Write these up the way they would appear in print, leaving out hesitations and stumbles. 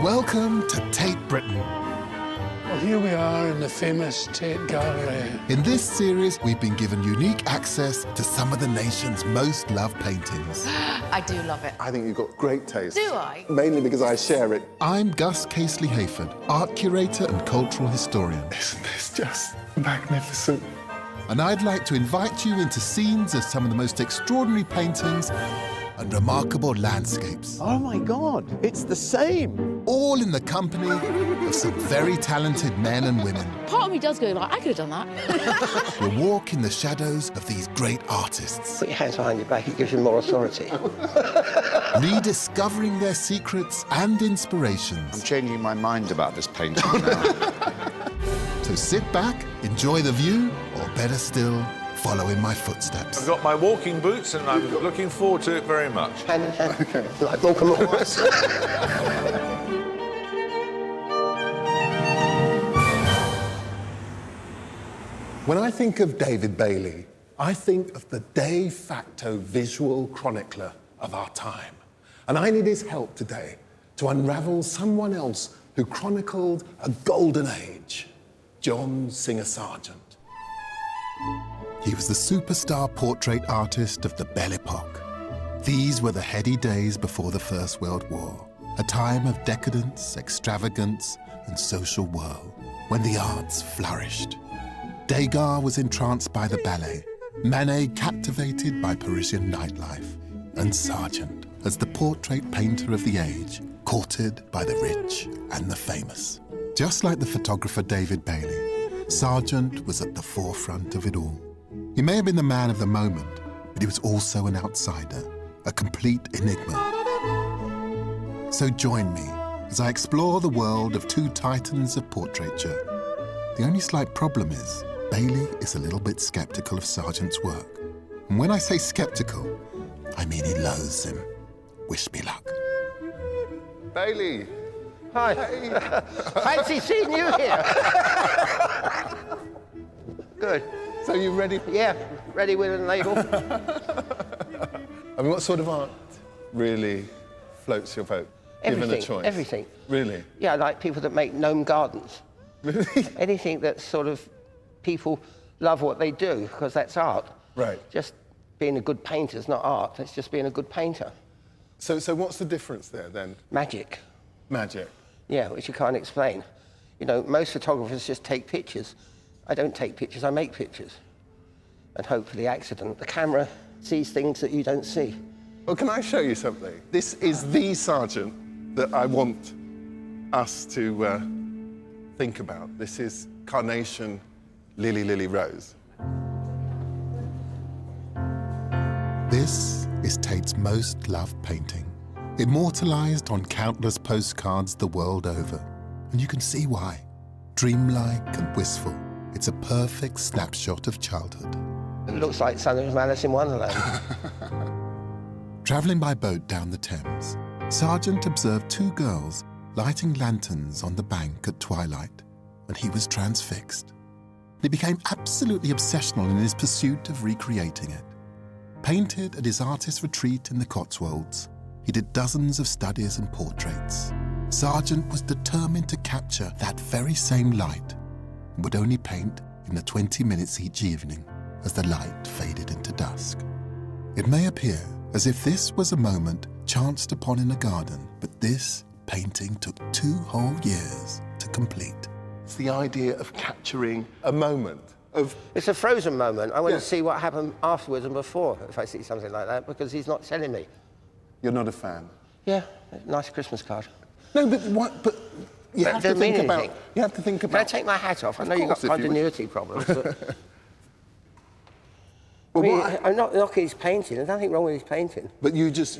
Welcome to Tate Britain. Well, here we are in the famous Tate Gallery. In this series, we've been given unique access to some of the nation's most loved paintings. I do love it. I think you've got great taste. Do I? Mainly because I share it. I'm Gus Casely-Hayford, art curator and cultural historian. Isn't this just magnificent? And I'd like to invite you into scenes of some of the most extraordinary paintings and remarkable landscapes. Oh my God, it's the same. All in the company of some very talented men and women. Part of me does go like, I could have done that. We'll walk in the shadows of these great artists. Put your hands behind your back, it gives you more authority. Rediscovering their secrets and inspirations. I'm changing my mind about this painting now. So sit back, enjoy the view, or better still, follow in my footsteps. I've got my walking boots and I'm looking forward to it very much. Hand in hand, okay. Like Malcolm Morris. When I think of David Bailey, I think of the de facto visual chronicler of our time. And I need his help today to unravel someone else who chronicled a golden age, John Singer Sargent. He was the superstar portrait artist of the Belle Epoque. These were the heady days before the First World War, a time of decadence, extravagance, and social whirl, when the arts flourished. Degas was entranced by the ballet, Manet captivated by Parisian nightlife, and Sargent, as the portrait painter of the age, courted by the rich and the famous. Just like the photographer David Bailey, Sargent was at the forefront of it all. He may have been the man of the moment, but he was also an outsider, a complete enigma. So join me as I explore the world of two titans of portraiture. The only slight problem is, Bailey is a little bit skeptical of Sargent's work. And when I say skeptical, I mean he loathes him. Wish me luck. Bailey. Hi. Hey. Fancy seeing you here. Good. So you ready? Yeah, ready with a ladle. I mean, what sort of art really floats your boat, given a choice? Everything. Really? Yeah, like people that make gnome gardens. Really? Anything that sort of people love what they do, because that's art. Right. Just being a good painter is not art, it's just being a good painter. So what's the difference there, then? Magic. Magic. Yeah, which you can't explain. You know, most photographers just take pictures. I don't take pictures, I make pictures. And hope for the accident. The camera sees things that you don't see. Well, can I show you something? This is the Sargent that I want us to think about. This is Carnation, Lily, Lily, Rose. This is Tate's most loved painting, immortalized on countless postcards the world over. And you can see why. Dreamlike and wistful, it's a perfect snapshot of childhood. It looks like something from Alice in Wonderland. Travelling by boat down the Thames, Sargent observed two girls lighting lanterns on the bank at twilight, and he was transfixed. He became absolutely obsessional in his pursuit of recreating it. Painted at his artist retreat in the Cotswolds, he did dozens of studies and portraits. Sargent was determined to capture that very same light and would only paint in the 20 minutes each evening as the light faded into dusk. It may appear as if this was a moment chanced upon in a garden, but this painting took 2 whole years to complete. It's the idea of capturing a moment, of... It's a frozen moment. I want Yeah. to see what happened afterwards and before, if I see something like that, because he's not telling me. You're not a fan? Yeah, nice Christmas card. No, but what... But you have to doesn't mean think about... anything. You have to think Can I about... take my hat off? I know you've course, got if you would. continuity problems, but... Well, I mean, what- I'm not knocking his painting. There's nothing wrong with his painting. But you I think just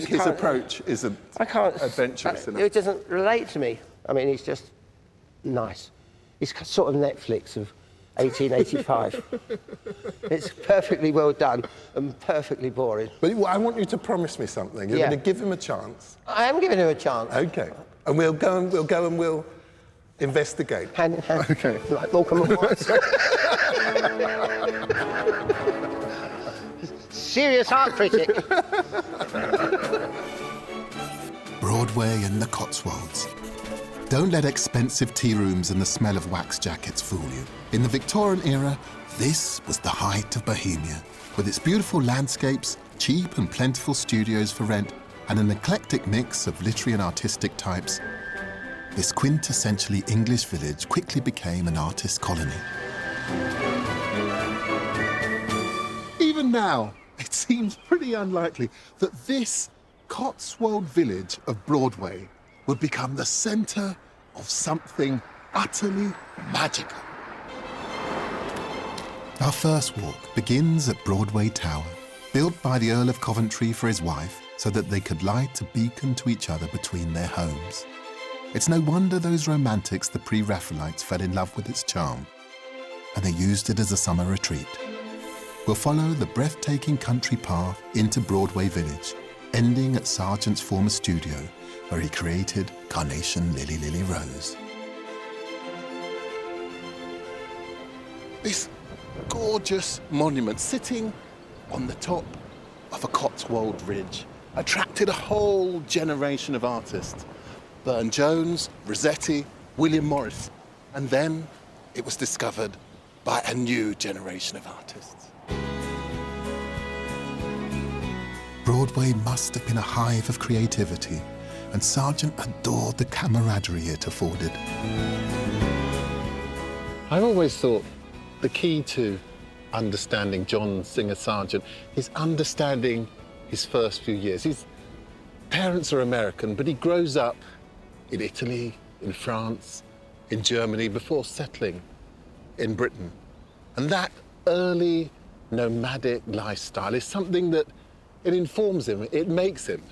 his can't- approach isn't I can't... adventurous enough? It doesn't relate to me. I mean, he's just nice. He's sort of Netflix of 1885. It's perfectly well done and perfectly boring. But I want you to promise me something. You're Yeah. going to give him a chance. I am giving him a chance. Okay. And we'll go and we'll investigate. Hand in hand. Okay. Like Malcolm Morris. Serious art critic. Broadway in the Cotswolds, Don't let expensive tea rooms and the smell of wax jackets fool you. In the Victorian era, this was the height of Bohemia, with its beautiful landscapes, cheap and plentiful studios for rent, and an eclectic mix of literary and artistic types. This quintessentially English village quickly became an artist colony. Even now, it seems pretty unlikely that this Cotswold village of Broadway would become the centre of something utterly magical. Our first walk begins at Broadway Tower, built by the Earl of Coventry for his wife so that they could light a beacon to each other between their homes. It's no wonder those romantics, the pre-Raphaelites, fell in love with its charm, and they used it as a summer retreat. We'll follow the breathtaking country path into Broadway Village, ending at Sargent's former studio, where he created Carnation, Lily, Lily, Rose. This gorgeous monument sitting on the top of a Cotswold ridge attracted a whole generation of artists. Burne-Jones, Rossetti, William Morris. And then it was discovered by a new generation of artists. Broadway must have been a hive of creativity, and Sargent adored the camaraderie it afforded. I've always thought the key to understanding John Singer Sargent is understanding his first few years. His parents are American, but he grows up in Italy, in France, in Germany, before settling in Britain. And that early nomadic lifestyle is something that it informs him, it makes him.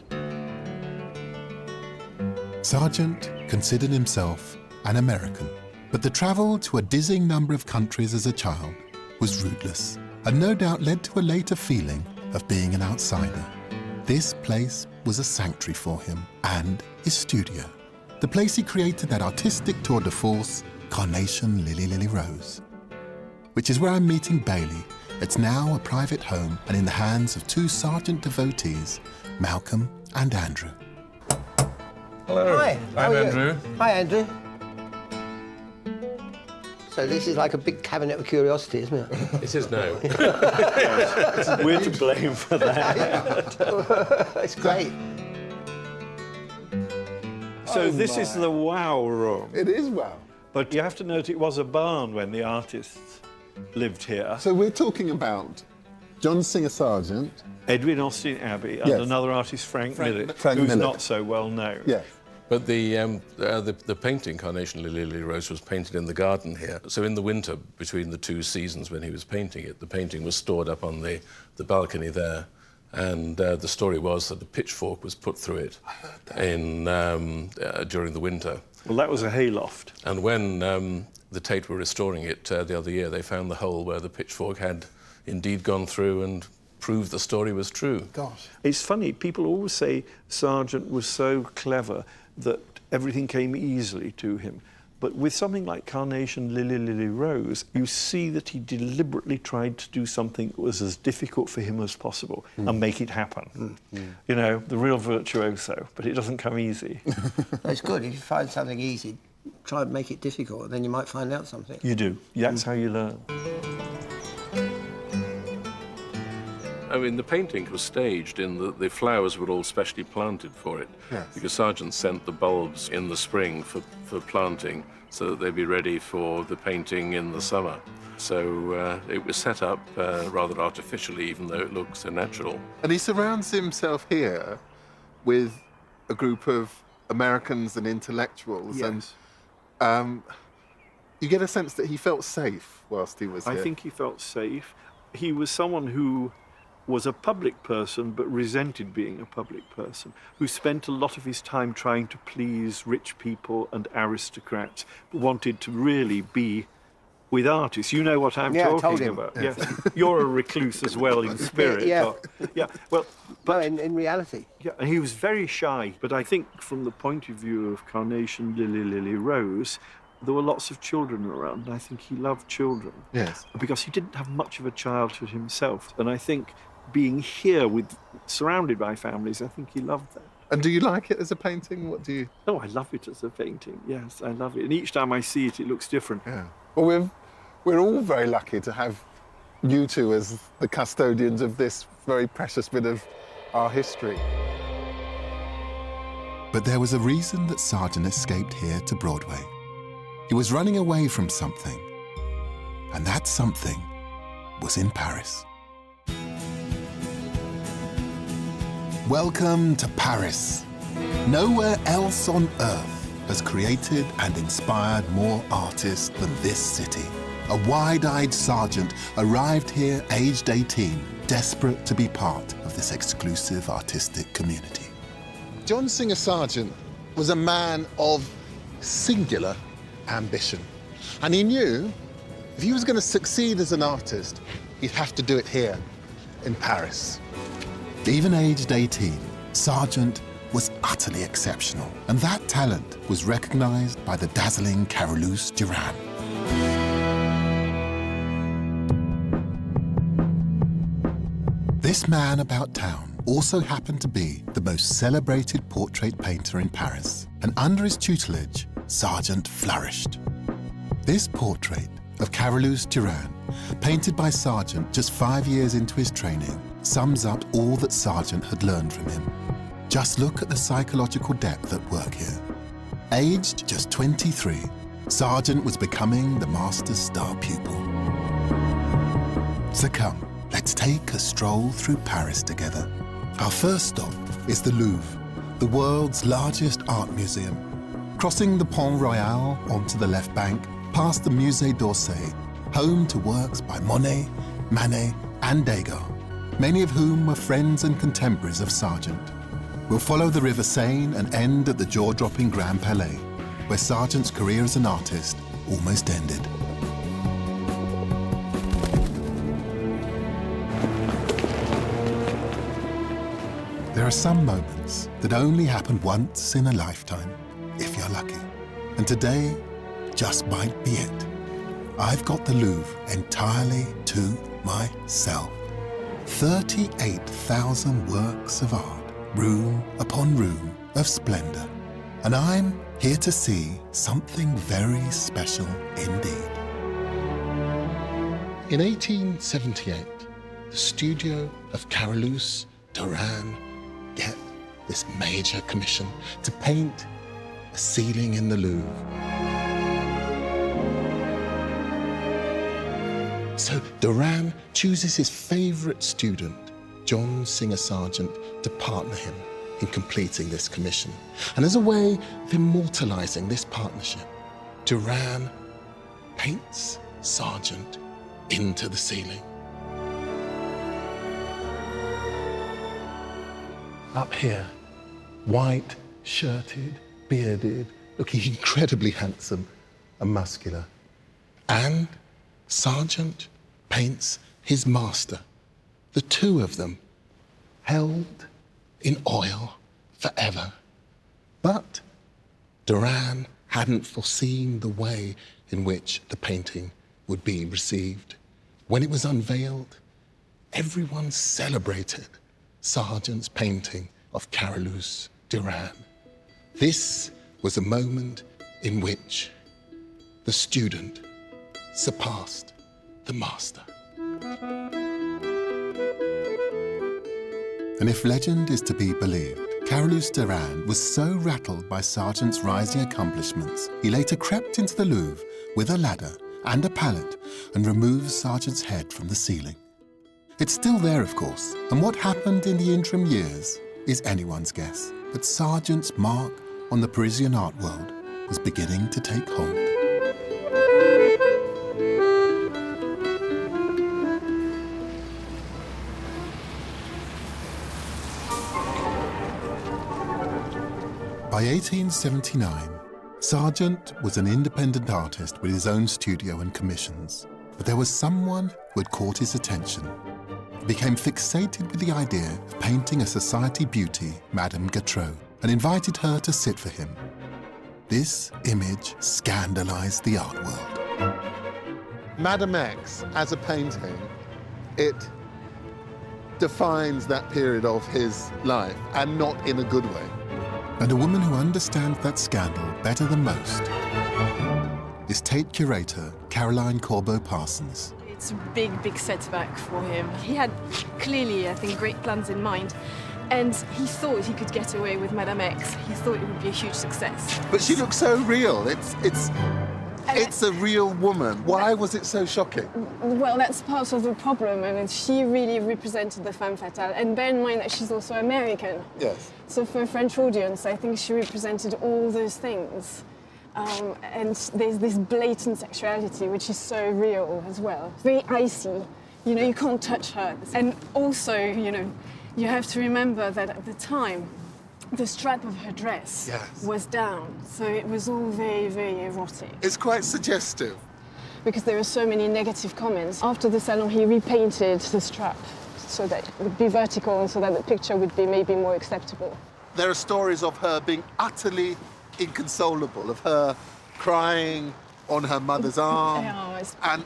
Sargent considered himself an American, but the travel to a dizzying number of countries as a child was rootless, and no doubt led to a later feeling of being an outsider. This place was a sanctuary for him, and his studio, the place he created that artistic tour de force, Carnation, Lily, Lily, Rose, which is where I'm meeting Bailey. It's now a private home and in the hands of two Sargent devotees, Malcolm and Andrew. Hello. Hi. I'm Andrew. Hi, Andrew. So this is like a big cabinet of curiosity, isn't it? It is now. We're to blame for that. It's great. So this is the wow room. It is wow. But you have to note it was a barn when the artists lived here. So we're talking about John Singer Sargent. Edwin Austin Abbey and Yes. another artist, Frank Millett, Frank who's Millett. not so well known. Yes. But the painting, Carnation, Lily, Lily, Rose, was painted in the garden here. So in the winter, between the two seasons when he was painting it, the painting was stored up on the balcony there. And the story was that a pitchfork was put through it during the winter. Well, that was a hayloft. And when the Tate were restoring it the other year, they found the hole where the pitchfork had indeed gone through and proved the story was true. Gosh. It's funny, people always say Sargent was so clever that everything came easily to him. But with something like Carnation, Lily, Lily, Rose, you see that he deliberately tried to do something that was as difficult for him as possible and make it happen. You know, the real virtuoso, but it doesn't come easy. It's good. If you find something easy, try and make it difficult, and then you might find out something. You do. That's how you learn. I mean, the painting was staged in the flowers were all specially planted for it. Yes. Because Sargent sent the bulbs in the spring for planting so that they'd be ready for the painting in the summer. So it was set up rather artificially, even though it looks so natural. And he surrounds himself here with a group of Americans and intellectuals. Yes. And you get a sense that he felt safe whilst he was here. I think he felt safe. He was someone who was a public person but resented being a public person, who spent a lot of his time trying to please rich people and aristocrats, but wanted to really be with artists. You know what I'm Yeah, I told talking him. about. Yeah. You're a recluse as well in spirit. Yeah. Yeah. Well, No, in reality. yeah, and he was very shy. But I think from the point of view of Carnation, Lily, Lily, Rose, there were lots of children around, and I think he loved children. Yes. Because he didn't have much of a childhood himself. And I think being here surrounded by families, I think he loved that. And do you like it as a painting? What do you... Oh, I love it as a painting. Yes, I love it. And each time I see it, it looks different. Yeah. Well, we're all very lucky to have you two as the custodians of this very precious bit of our history. But there was a reason that Sargent escaped here to Broadway. He was running away from something, and that something was in Paris. Welcome to Paris. Nowhere else on earth has created and inspired more artists than this city. A wide-eyed Sargent arrived here aged 18, desperate to be part of this exclusive artistic community. John Singer Sargent was a man of singular ambition. And he knew if he was going to succeed as an artist, he'd have to do it here in Paris. Even aged 18, Sargent was utterly exceptional, and that talent was recognized by the dazzling Carolus-Duran. This man about town also happened to be the most celebrated portrait painter in Paris, and under his tutelage, Sargent flourished. This portrait of Carolus-Duran, painted by Sargent just 5 years into his training, sums up all that Sargent had learned from him. Just look at the psychological depth at work here. Aged just 23, Sargent was becoming the master's star pupil. So come, let's take a stroll through Paris together. Our first stop is the Louvre, the world's largest art museum. Crossing the Pont Royal onto the left bank, past the Musée d'Orsay, home to works by Monet, Manet, and Degas, many of whom were friends and contemporaries of Sargent. We'll follow the River Seine and end at the jaw-dropping Grand Palais, where Sargent's career as an artist almost ended. There are some moments that only happen once in a lifetime, if you're lucky. And today just might be it. I've got the Louvre entirely to myself. 38,000 works of art, room upon room of splendor. And I'm here to see something very special indeed. In 1878, the studio of Carolus-Duran get this major commission to paint a ceiling in the Louvre. So Duran chooses his favorite student, John Singer Sargent, to partner him in completing this commission. And as a way of immortalizing this partnership, Duran paints Sargent into the ceiling. Up here, white, shirted, bearded, looking incredibly handsome and muscular. And Sargent paints his master, the two of them held in oil forever. But Duran hadn't foreseen the way in which the painting would be received. When it was unveiled, everyone celebrated Sargent's painting of Carolus-Duran. This was a moment in which the student surpassed the master. And if legend is to be believed, Carolus-Duran was so rattled by Sargent's rising accomplishments, he later crept into the Louvre with a ladder and a palette and removed Sargent's head from the ceiling. It's still there, of course, and what happened in the interim years is anyone's guess. But Sargent's mark on the Parisian art world was beginning to take hold. By 1879, Sargent was an independent artist with his own studio and commissions. But there was someone who had caught his attention. He became fixated with the idea of painting a society beauty, Madame Gautreau, and invited her to sit for him. This image scandalized the art world. Madame X, as a painting, it defines that period of his life, and not in a good way. And a woman who understands that scandal better than most is Tate curator Caroline Corbeau-Parsons. It's a big, big setback for him. He had clearly, I think, great plans in mind. And he thought he could get away with Madame X. He thought it would be a huge success. But she looks so real. It's a real woman. Why was it so shocking? Well, that's part of the problem. I mean, she really represented the femme fatale. And bear in mind that she's also American. Yes. So for a French audience, I think she represented all those things. And there's this blatant sexuality, which is so real as well. Very icy. You know, you can't touch her. And also, you know, you have to remember that at the time, the strap of her dress was down. So it was all very, very erotic. It's quite suggestive. Because there were so many negative comments. After the salon, he repainted the strap so that it would be vertical and so that the picture would be maybe more acceptable. There are stories of her being utterly inconsolable, of her crying on her mother's arm, and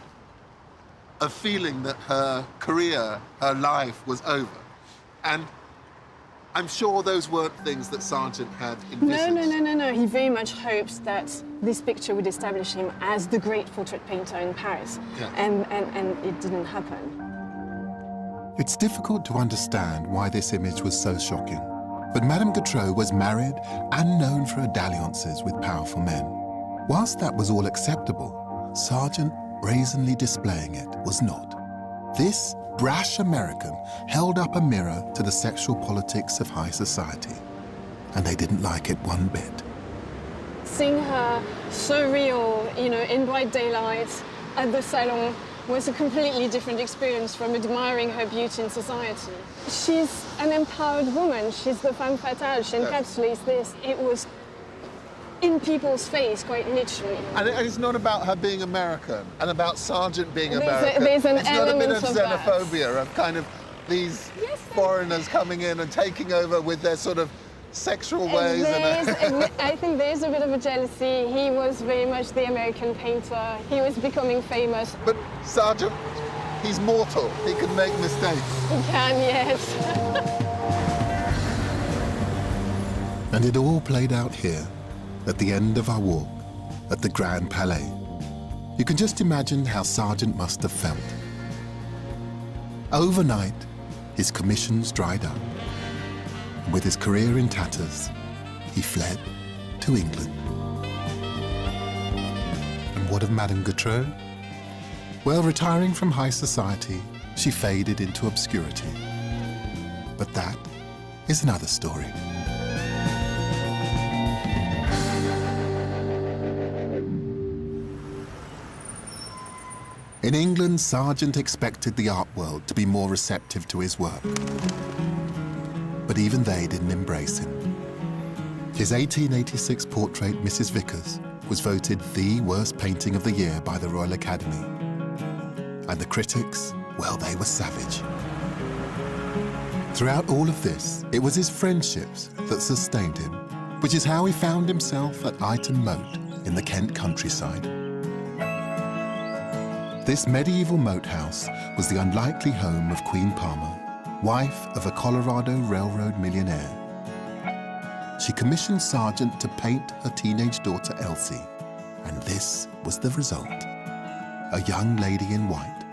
a feeling that her career, her life was over. And I'm sure those weren't things that Sargent had envisaged. No. He very much hoped that this picture would establish him as the great portrait painter in Paris. Yeah. And it didn't happen. It's difficult to understand why this image was so shocking. But Madame Gautreau was married and known for her dalliances with powerful men. Whilst that was all acceptable, Sargent brazenly displaying it was not. This brash American held up a mirror to the sexual politics of high society, and they didn't like it one bit. Seeing her so real, you know, in bright daylight at the salon was a completely different experience from admiring her beauty in society. She's an empowered woman. She's the femme fatale. She encapsulates this. It was in people's face, quite literally. And it's not about her being American and about Sargent being American. There's an it's not a bit of element of xenophobia, of kind of these foreigners coming in and taking over with their sort of sexual ways. I think there's a bit of a jealousy. He was very much the American painter. He was becoming famous. But Sargent, he's mortal. He can make mistakes. He can, yes. And it all played out here, at the end of our walk, at the Grand Palais. You can just imagine how Sargent must have felt. Overnight, his commissions dried up. With his career in tatters, he fled to England. And what of Madame Gautreau? Well, retiring from high society, she faded into obscurity. But that is another story. In England, Sargent expected the art world to be more receptive to his work. But even they didn't embrace him. His 1886 portrait, Mrs. Vickers, was voted the worst painting of the year by the Royal Academy. And the critics, well, they were savage. Throughout all of this, it was his friendships that sustained him, which is how he found himself at Ighton Moat in the Kent countryside. This medieval moat house was the unlikely home of Queen Palmer, wife of a Colorado Railroad millionaire. She commissioned Sargent to paint her teenage daughter Elsie, and this was the result. A young lady in white,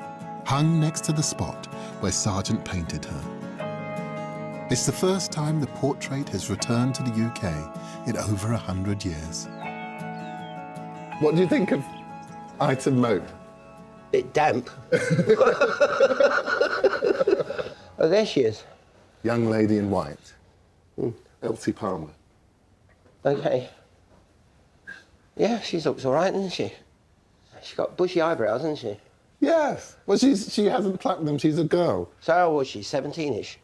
hung next to the spot where Sargent painted her. It's the first time the portrait has returned to the UK in over 100 years. What do you think of Ighton Moat? Bit damp. Oh, there she is. Young lady in white. Elsie Palmer. Okay. Yeah, she looks all right, doesn't she? She's got bushy eyebrows, hasn't she? Yes. Well, she hasn't plucked them. She's a girl. So how old was she? 17-ish?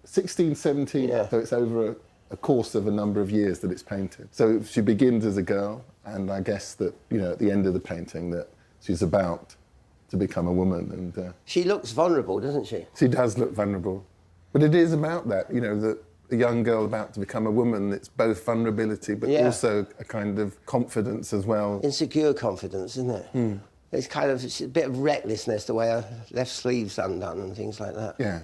16, 17. Yeah. So it's over a course of a number of years that it's painted. So she begins as a girl, and I guess that, you know, at the end of the painting that she's about to become a woman. And she looks vulnerable, doesn't she? She does look vulnerable. But it is about that, you know, that a young girl about to become a woman, it's both vulnerability but also a kind of confidence as well. Insecure confidence, isn't it? It's kind of a bit of recklessness, the way her left sleeve's undone and things like that. Yes.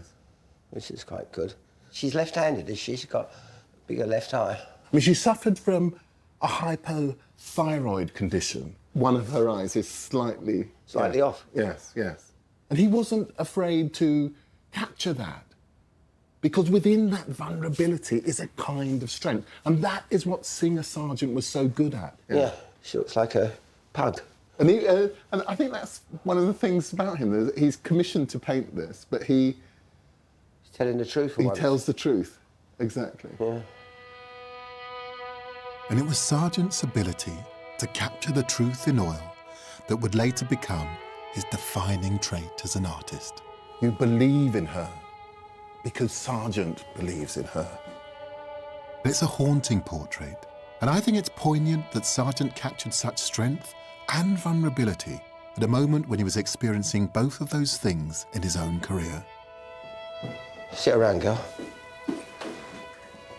Which is quite good. She's left-handed, is she? She's got a bigger left eye. I mean, she suffered from a hypothyroid condition. One of her eyes is slightly off. Yes, yes. And he wasn't afraid to capture that, because within that vulnerability is a kind of strength. And that is what Singer Sargent was so good at. Yeah, she looks like a pug. And, and I think that's one of the things about him. That he's commissioned to paint this, but he's telling the truth. He tells the truth, exactly. Yeah. And it was Sargent's ability to capture the truth in oil that would later become his defining trait as an artist. You believe in her because Sargent believes in her. It's a haunting portrait, and I think it's poignant that Sargent captured such strength and vulnerability at a moment when he was experiencing both of those things in his own career. Sit around, girl.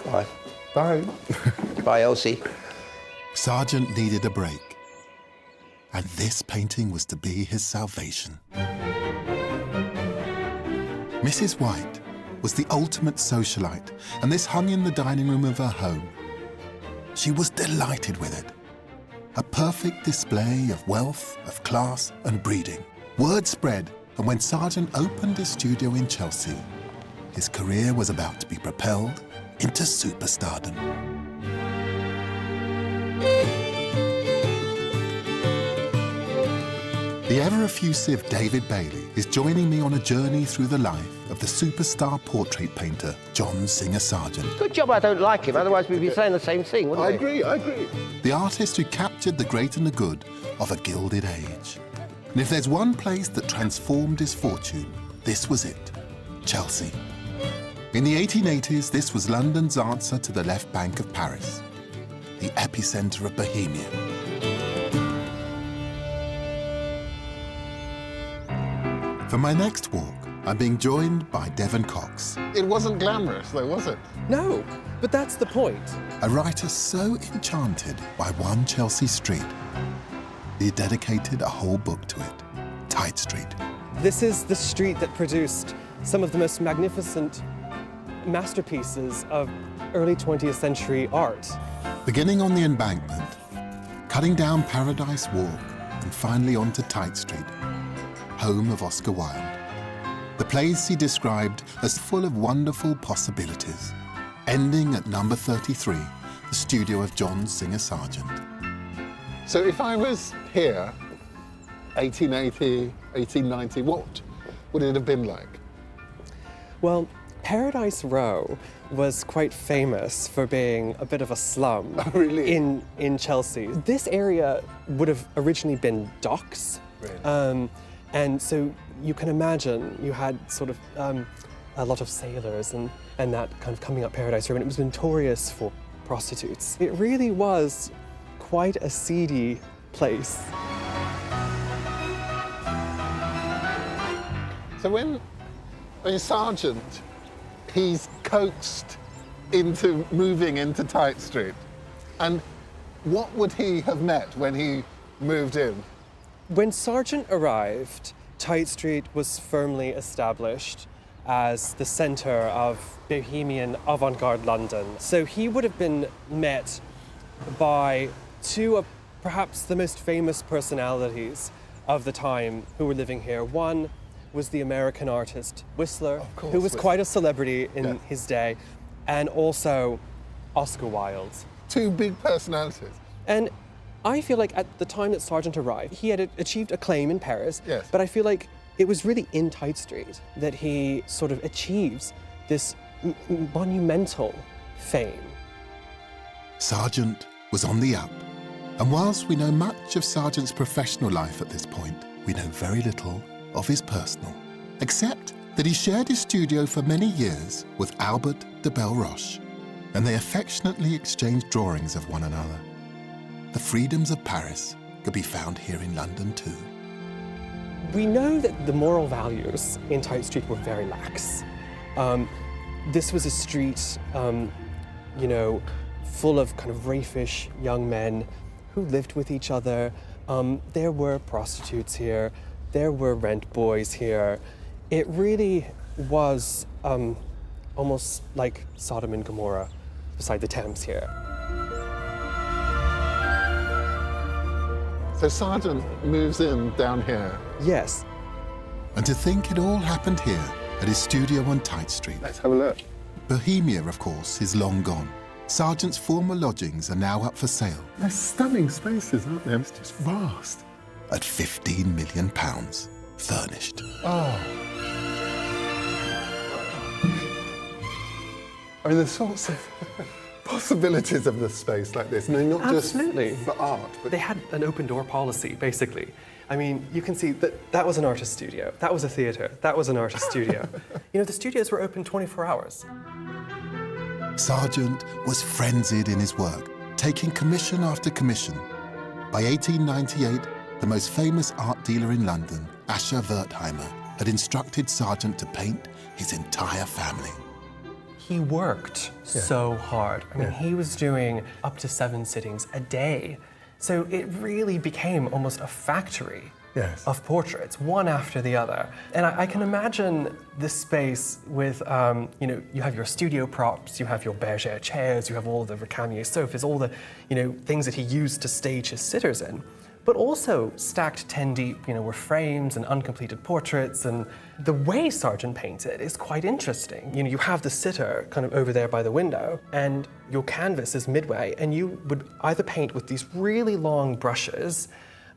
Bye. Bye. Bye, Elsie. Sargent needed a break, and this painting was to be his salvation. Mrs. White was the ultimate socialite, and this hung in the dining room of her home. She was delighted with it. A perfect display of wealth, of class and breeding. Word spread, and when Sargent opened his studio in Chelsea, his career was about to be propelled into superstardom. The ever-effusive David Bailey is joining me on a journey through the life of the superstar portrait painter John Singer Sargent. Good job I don't like him, otherwise we'd be saying the same thing, wouldn't we? I agree. The artist who captured the great and the good of a gilded age. And if there's one place that transformed his fortune, this was it, Chelsea. In the 1880s, this was London's answer to the left bank of Paris, the epicenter of Bohemia. For my next walk, I'm being joined by Devon Cox. It wasn't glamorous, though, was it? No, but that's the point. A writer so enchanted by one Chelsea street, he dedicated a whole book to it, Tate Street. This is the street that produced some of the most magnificent masterpieces of early 20th century art. Beginning on the embankment, cutting down Paradise Walk, and finally onto Tate Street, home of Oscar Wilde. The place he described as full of wonderful possibilities, ending at number 33, the studio of John Singer Sargent. So if I was here, 1880, 1890, what would it have been like? Well, Paradise Row was quite famous for being a bit of a slum. Oh, really? in Chelsea. This area would have originally been docks. Really? And so you can imagine you had sort of a lot of sailors and that kind of coming up Paradise Row, and it was notorious for prostitutes. It really was quite a seedy place. So when Sargent, he's coaxed into moving into Tate Street, and what would he have met when he moved in? When Sargent arrived, Tate Street was firmly established as the centre of Bohemian avant-garde London. So he would have been met by two of perhaps the most famous personalities of the time who were living here. One was the American artist Whistler, who was quite a celebrity in his day, and also Oscar Wilde. Two big personalities. And I feel like at the time that Sargent arrived, he had achieved acclaim in Paris, but I feel like it was really in Tate Street that he sort of achieves this monumental fame. Sargent was on the up, and whilst we know much of Sargent's professional life at this point, we know very little of his personal, except that he shared his studio for many years with Albert de Belroche, and they affectionately exchanged drawings of one another. The freedoms of Paris could be found here in London too. We know that the moral values in Tate Street were very lax. This was a street, you know, full of kind of raffish young men who lived with each other. There were prostitutes here. There were rent boys here. It really was almost like Sodom and Gomorrah beside the Thames here. So Sargent moves in down here. Yes. And to think it all happened here at his studio on Tate Street. Let's have a look. Bohemia, of course, is long gone. Sargent's former lodgings are now up for sale. They're stunning spaces, aren't they? It's just vast. At £15 million, furnished. Oh. I mean, the sorts of possibilities of the space like this, and not Absolutely. just for art. But They had an open door policy, basically. I mean, you can see that that was an artist studio, that was a theatre, that was an artist studio. You know, the studios were open 24 hours. Sargent was frenzied in his work, taking commission after commission. By 1898, the most famous art dealer in London, Asher Wertheimer, had instructed Sargent to paint his entire family. He worked so hard. I mean, he was doing up to 7 sittings a day. So it really became almost a factory of portraits, one after the other. And I can imagine this space with, you know, you have your studio props, you have your bergère chairs, you have all the recamier sofas, all the, you know, things that he used to stage his sitters in. But also stacked 10 deep, you know, were frames and uncompleted portraits, and the way Sargent painted is quite interesting. You know, you have the sitter kind of over there by the window, and your canvas is midway, and you would either paint with these really long brushes,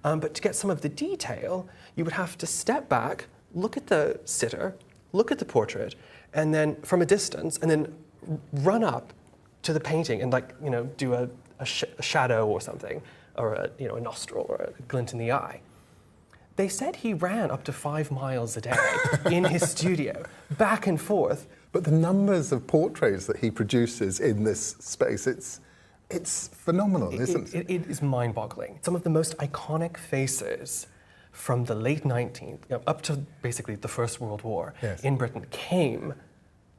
but to get some of the detail, you would have to step back, look at the sitter, look at the portrait, and then from a distance, and then run up to the painting and, like, you know, do a shadow or something, or a, you know, a nostril or a glint in the eye. They said he ran up to 5 miles a day in his studio, back and forth. But the numbers of portraits that he produces in this space, it's phenomenal, isn't it? It is mind-boggling. Some of the most iconic faces from the late 19th, you know, up to basically the First World War in Britain came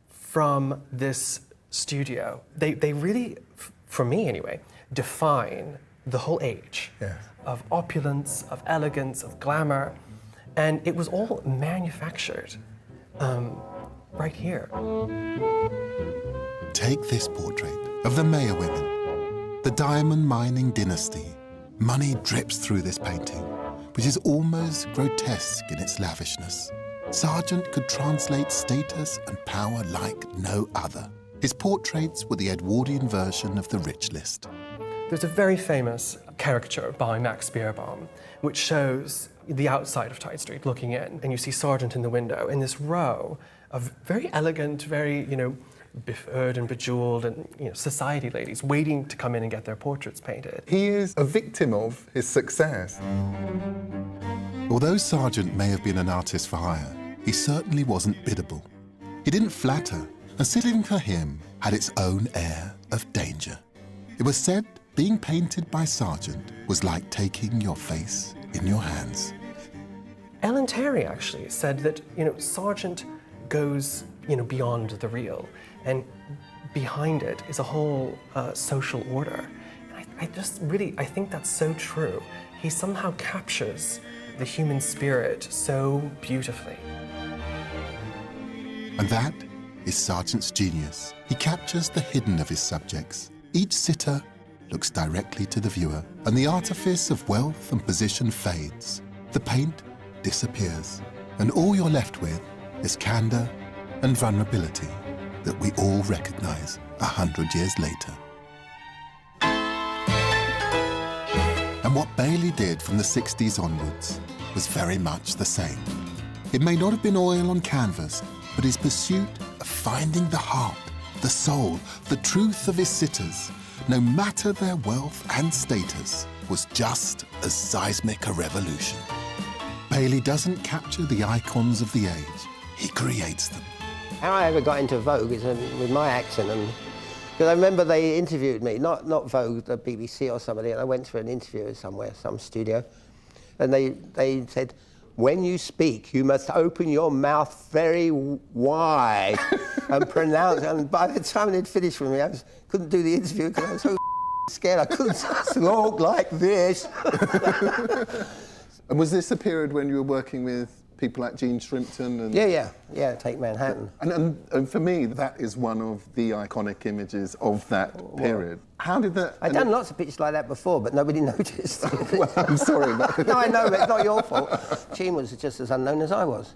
from this studio. They really, for me anyway, define the whole age of opulence, of elegance, of glamour, and it was all manufactured right here. Take this portrait of the Mayer women, the diamond mining dynasty. Money drips through this painting, which is almost grotesque in its lavishness. Sargent could translate status and power like no other. His portraits were the Edwardian version of the rich list. There's a very famous caricature by Max Beerbohm, which shows the outside of Tate Street looking in, and you see Sargent in the window in this row of very elegant, very, you know, befurred and bejeweled and, you know, society ladies waiting to come in and get their portraits painted. He is a victim of his success. Although Sargent may have been an artist for hire, he certainly wasn't biddable. He didn't flatter, and sitting for him had its own air of danger. It was said being painted by Sargent was like taking your face in your hands. Ellen Terry actually said that, you know, Sargent goes, you know, beyond the real, and behind it is a whole social order. And I think that's so true. He somehow captures the human spirit so beautifully. And that is Sargent's genius. He captures the hidden of his subjects. Each sitter looks directly to the viewer, and the artifice of wealth and position fades. The paint disappears, and all you're left with is candor and vulnerability that we all recognize 100 years later. And what Bailey did from the 60s onwards was very much the same. It may not have been oil on canvas, but his pursuit of finding the heart, the soul, the truth of his sitters, no matter their wealth and status, was just as seismic a revolution. Bailey doesn't capture the icons of the age, he creates them. How I ever got into Vogue is with my accent, and because I remember they interviewed me, not Vogue, the BBC or somebody, and I went for an interview somewhere, some studio, and they said, when you speak, you must open your mouth very wide and pronounce. And by the time they'd finished with me, couldn't do the interview because I was so scared I couldn't talk like this. And was this a period when you were working with people like Jean Shrimpton and... Yeah, take Manhattan. And for me, that is one of the iconic images of that period. How did that... I'd done lots of pictures like that before, but nobody noticed. Well, I'm sorry. But... No, I know, but it's not your fault. Jean was just as unknown as I was.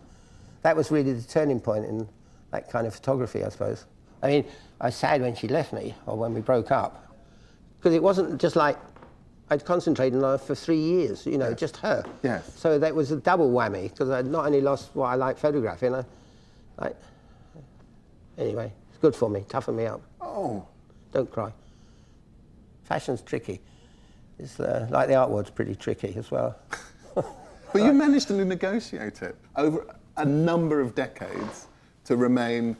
That was really the turning point in that kind of photography, I suppose. I mean, I was sad when she left me, or when we broke up, because it wasn't just like I'd concentrated on her for 3 years, you know, just her. Yes. So that was a double whammy, because I'd not only lost what I like photographing, anyway, it's good for me, toughen me up. Oh. Don't cry. Fashion's tricky. It's like the art world's pretty tricky as well. But you managed to negotiate it over a number of decades to remain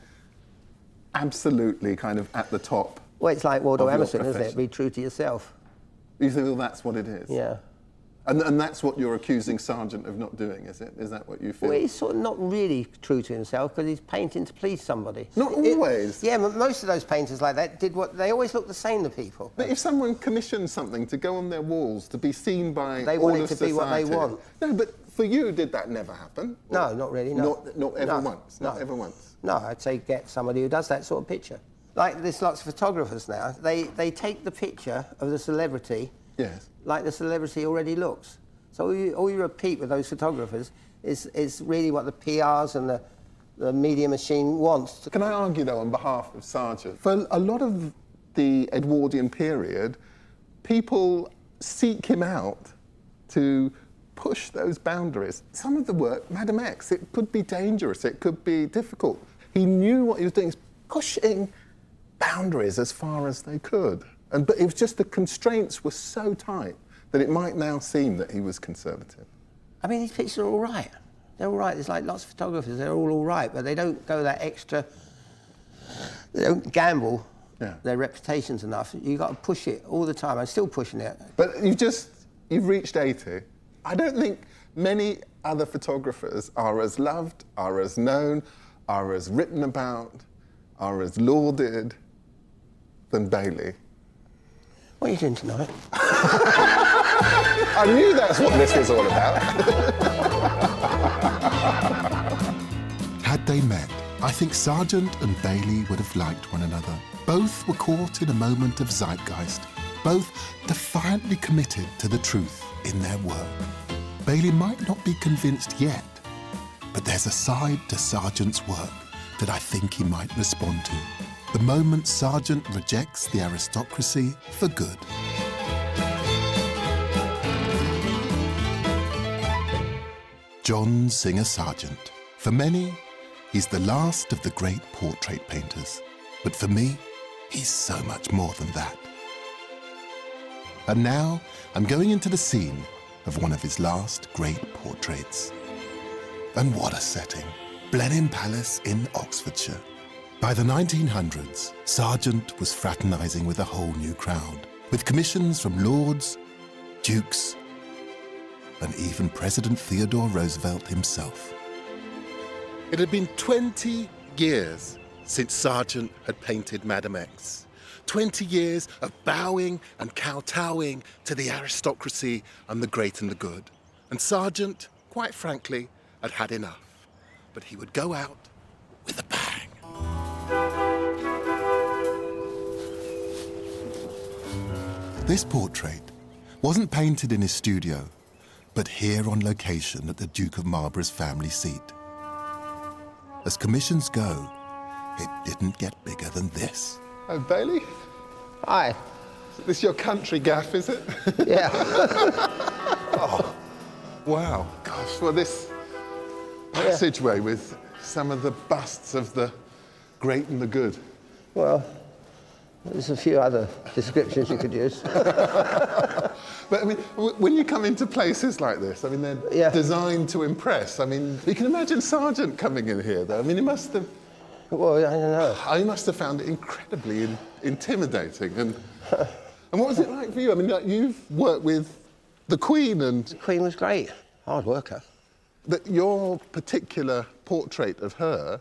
absolutely kind of at the top. Well, it's like Waldo Emerson, isn't it? Be true to yourself. You think, well, that's what it is? Yeah. And that's what you're accusing Sargent of not doing, is it? Is that what you feel? Well, he's sort of not really true to himself because he's painting to please somebody. Not always. Yeah, but most of those painters like that did what... They always look the same to people. But if someone commissioned something to go on their walls, to be seen by they all want it of to society... be what they want. No, but for you, did that never happen? No, not really, no. Not ever No, once? no. Not ever once? No, I'd say get somebody who does that sort of picture. Like, there's lots of photographers now. They take the picture of the celebrity... Yes. Like the celebrity already looks. So all you repeat with those photographers is really what the PRs and the media machine wants. Can I argue, though, on behalf of Sargent? For a lot of the Edwardian period, people seek him out to push those boundaries. Some of the work, Madame X, it could be dangerous, it could be difficult. He knew what he was doing, pushing boundaries as far as they could. But it was just the constraints were so tight that it might now seem that he was conservative. I mean, these pictures are all right. They're all right. There's like lots of photographers, they're all right, but they don't go that extra... They don't gamble their reputations enough. You've got to push it all the time. I'm still pushing it. But you've reached 80. I don't think many other photographers are as loved, are as known, are as written about, are as lauded than Bailey. What are you doing tonight? I knew that's what this was all about. Had they met, I think Sargent and Bailey would have liked one another. Both were caught in a moment of zeitgeist, both defiantly committed to the truth in their work. Bailey might not be convinced yet, but there's a side to Sargent's work that I think he might respond to. The moment Sargent rejects the aristocracy for good. John Singer Sargent. For many, he's the last of the great portrait painters. But for me, he's so much more than that. And now, I'm going into the scene of one of his last great portraits. And what a setting. Blenheim Palace in Oxfordshire. By the 1900s, Sargent was fraternising with a whole new crowd, with commissions from lords, dukes, and even President Theodore Roosevelt himself. It had been 20 years since Sargent had painted Madame X. 20 years of bowing and kowtowing to the aristocracy and the great and the good. And Sargent, quite frankly, had had enough. But he would go out with a bang. This portrait wasn't painted in his studio, but here on location at the Duke of Marlborough's family seat. As commissions go, it didn't get bigger than this. Oh, Bailey? Hi. This your country gaff, is it? Yeah. Oh, wow. Gosh, well, this passageway with some of the busts of the great and the good. Well, there's a few other descriptions you could use. But I mean, when you come into places like this, I mean, they're designed to impress. I mean, you can imagine Sargent coming in here, though. I mean, he must have... Well, I don't know. I must have found it incredibly intimidating. And what was it like for you? I mean, like, you've worked with the Queen and... The Queen was great. Hard worker. That your particular portrait of her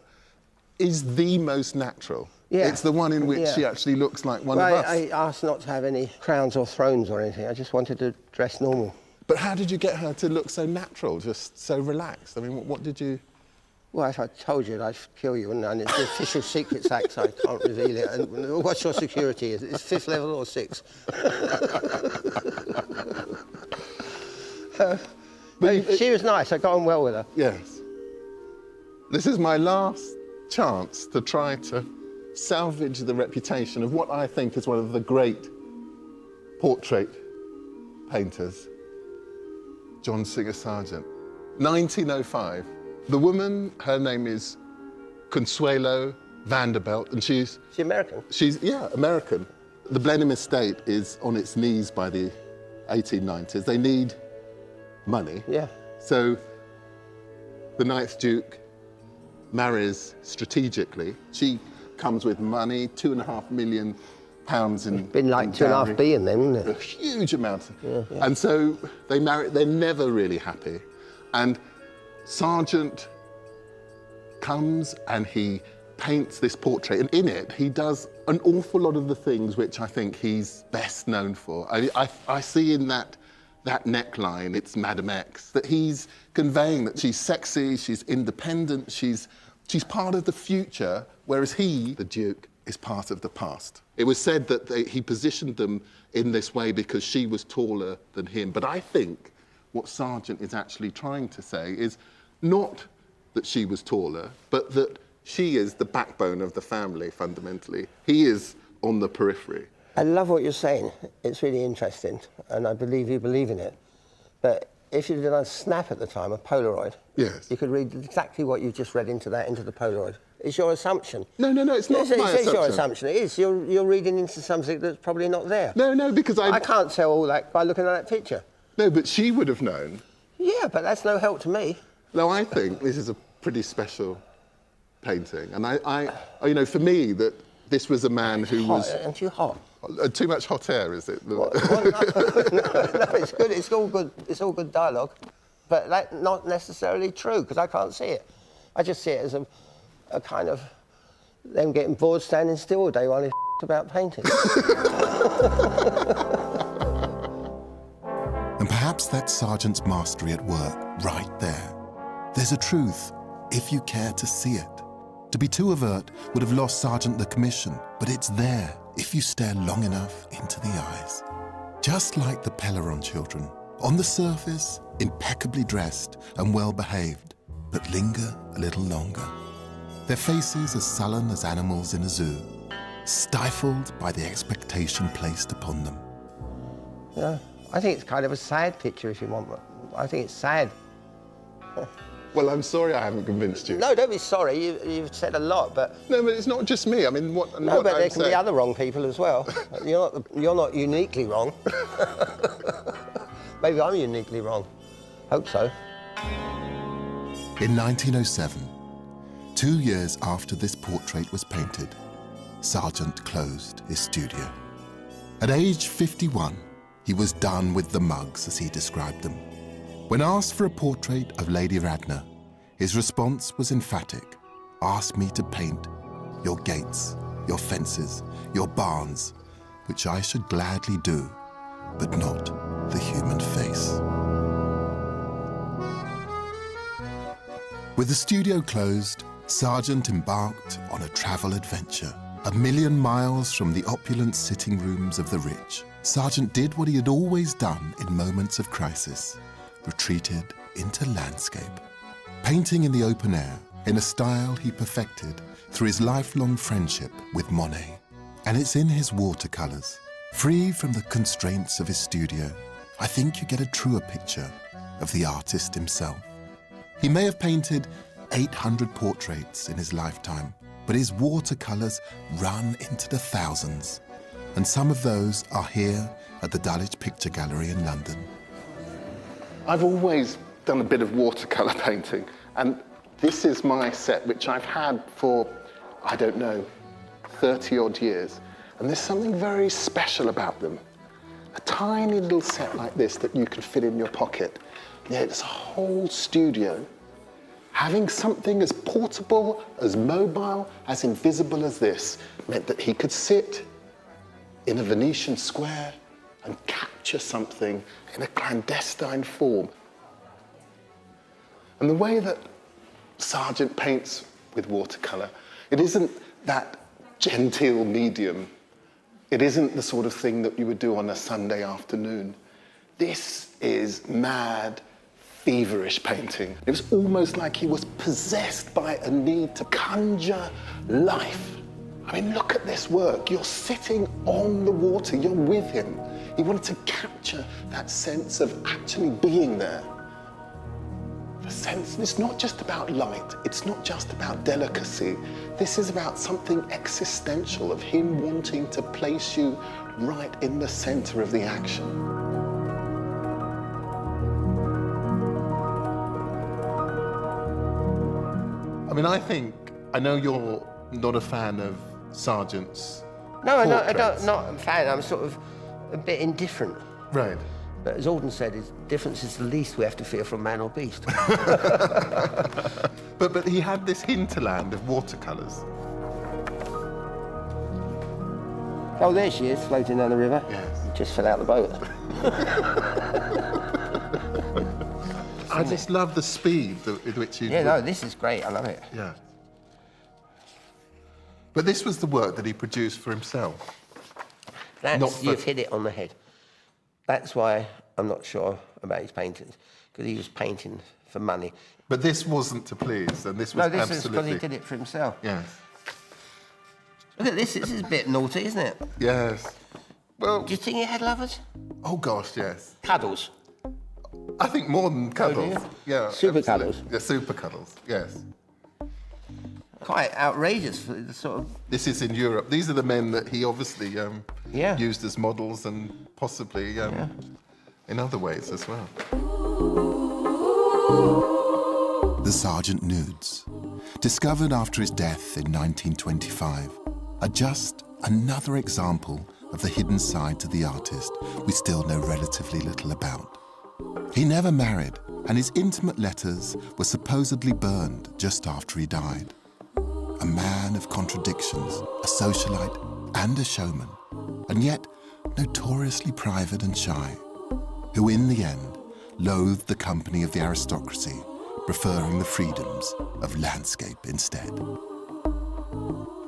is the most natural. Yeah. It's the one in which she actually looks like one of us. I asked not to have any crowns or thrones or anything. I just wanted to dress normal. But how did you get her to look so natural, just so relaxed? I mean, what did you... Well, if I told you, I'd kill you, and it's the Official Secrets Act, so I can't reveal it. And what's your security? Is it 5th level or 6th? She was nice. I got on well with her. Yes. This is my last chance to try to salvage the reputation of what I think is one of the great portrait painters, John Singer Sargent. 1905. The woman, her name is Consuelo Vanderbilt, and she's American? She's, yeah, American. The Blenheim estate is on its knees by the 1890s. They need money. Yeah. So the 9th Duke marries strategically. She comes with money, £2.5 million in been like in 2.5 billion then, isn't it? A huge amount. Yeah. And so they marry, they're never really happy. And Sargent comes and he paints this portrait, and in it he does an awful lot of the things which I think he's best known for. I see in that neckline, it's Madame X, that he's conveying that she's sexy, she's independent, she's part of the future, whereas he, the Duke, is part of the past. It was said that he positioned them in this way because she was taller than him, but I think what Sargent is actually trying to say is not that she was taller, but that she is the backbone of the family, fundamentally. He is on the periphery. I love what you're saying. It's really interesting, and I believe you believe in it. But if you did a snap at the time, a Polaroid, yes, you could read exactly what you just read into the Polaroid. It's your assumption. No, it's not my assumption. It's your assumption. It is. You're reading into something that's probably not there. No, because I can't tell all that by looking at that picture. No, but she would have known. Yeah, but that's no help to me. No, I think this is a pretty special painting, and I for me, that this was a man who was... Aren't you hot? Too much hot air, is it? No, it's good. It's all good. It's all good dialogue, but that's not necessarily true because I can't see it. I just see it as a kind of them getting bored standing still all day while they about painting. And perhaps that's Sargent's mastery at work, right there. There's a truth, if you care to see it. To be too overt would have lost Sargent the commission, but it's there if you stare long enough into the eyes. Just like the Pellerin children, on the surface, impeccably dressed and well-behaved, but linger a little longer. Their faces as sullen as animals in a zoo, stifled by the expectation placed upon them. Yeah, I think it's kind of a sad picture if you want. I think it's sad. Well, I'm sorry I haven't convinced you. No, don't be sorry. You've said a lot, but... No, but it's not just me. I mean, what... No, but there can be other wrong people as well. You're not uniquely wrong. Maybe I'm uniquely wrong. Hope so. In 1907, 2 years after this portrait was painted, Sargent closed his studio. At age 51, he was done with the mugs, as he described them. When asked for a portrait of Lady Radnor, his response was emphatic. Ask me to paint your gates, your fences, your barns, which I should gladly do, but not the human face. With the studio closed, Sargent embarked on a travel adventure. 1,000,000 miles from the opulent sitting rooms of the rich, Sargent did what he had always done in moments of crisis. Retreated into landscape, painting in the open air in a style he perfected through his lifelong friendship with Monet. And it's in his watercolours, free from the constraints of his studio, I think you get a truer picture of the artist himself. He may have painted 800 portraits in his lifetime, but his watercolours run into the thousands, and some of those are here at the Dulwich Picture Gallery in London. I've always done a bit of watercolour painting, and this is my set, which I've had for, I don't know, 30-odd years. And there's something very special about them. A tiny little set like this that you can fit in your pocket. Yeah, it's a whole studio. Having something as portable, as mobile, as invisible as this meant that he could sit in a Venetian square and capture something in a clandestine form. And the way that Sargent paints with watercolour, it isn't that genteel medium. It isn't the sort of thing that you would do on a Sunday afternoon. This is mad, feverish painting. It was almost like he was possessed by a need to conjure life. I mean, look at this work. You're sitting on the water, you're with him. He wanted to capture that sense of actually being there. The sense, it's not just about light, it's not just about delicacy. This is about something existential of him wanting to place you right in the center of the action. I mean, I know you're not a fan of Sargent's portraits. Not a fan. I'm sort of a bit indifferent. Right. But as Auden said, difference is the least we have to fear from man or beast. But he had this hinterland of watercolours. Oh, there she is, floating down the river. Yes. Just fell out the boat. I just love the speed with which you... Yeah, no, this is great. I love it. Yeah. But this was the work that he produced for himself. You've hit it on the head. That's why I'm not sure about his paintings, because he was painting for money. But this wasn't to please, and this was absolutely... No, this is because he did it for himself. Yes. Look at this. This is a bit naughty, isn't it? Yes. Well... Do you think he had lovers? Oh, gosh, yes. Cuddles? I think more than cuddles. Yeah. Super absolutely. cuddles? Yeah, super cuddles, yes. Quite outrageous for the sort of... This is in Europe. These are the men that he obviously used as models and possibly in other ways as well. The Sargent nudes, discovered after his death in 1925, are just another example of the hidden side to the artist we still know relatively little about. He never married, and his intimate letters were supposedly burned just after he died. A man of contradictions, a socialite and a showman, and yet notoriously private and shy, who in the end loathed the company of the aristocracy, preferring the freedoms of landscape instead.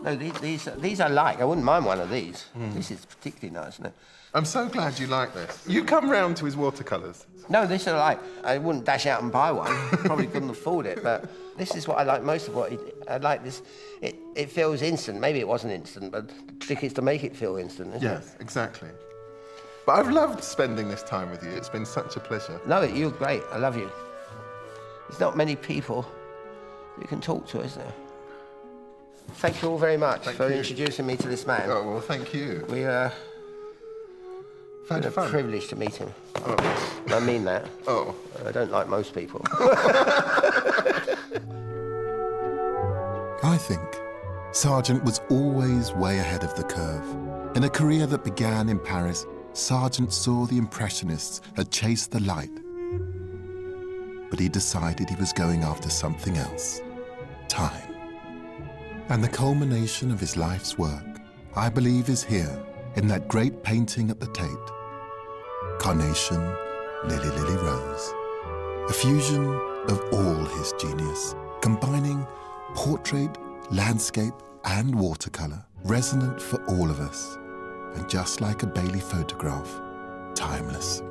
No, these I like. I wouldn't mind one of these. This is particularly nice, isn't it? I'm so glad you like this. You come round to his watercolours. No, this I like. I wouldn't dash out and buy one. Probably couldn't afford it, but this is what I like most of what I like this. It feels instant. Maybe it wasn't instant, but the trick is to make it feel instant, isn't it? Yes, exactly. But I've loved spending this time with you. It's been such a pleasure. No, you're great. I love you. There's not many people you can talk to, is there? Thank you all very much for introducing me to this man. Oh, well, thank you. We it's been a privilege to meet him. Oh. I mean that. Oh. I don't like most people. I think Sargent was always way ahead of the curve. In a career that began in Paris, Sargent saw the Impressionists had chased the light. But he decided he was going after something else. Time. And the culmination of his life's work, I believe, is here, in that great painting at the Tate. Carnation, Lily, Lily, Rose. A fusion of all his genius, combining portrait, landscape, and watercolour, resonant for all of us, and just like a Bailey photograph, timeless.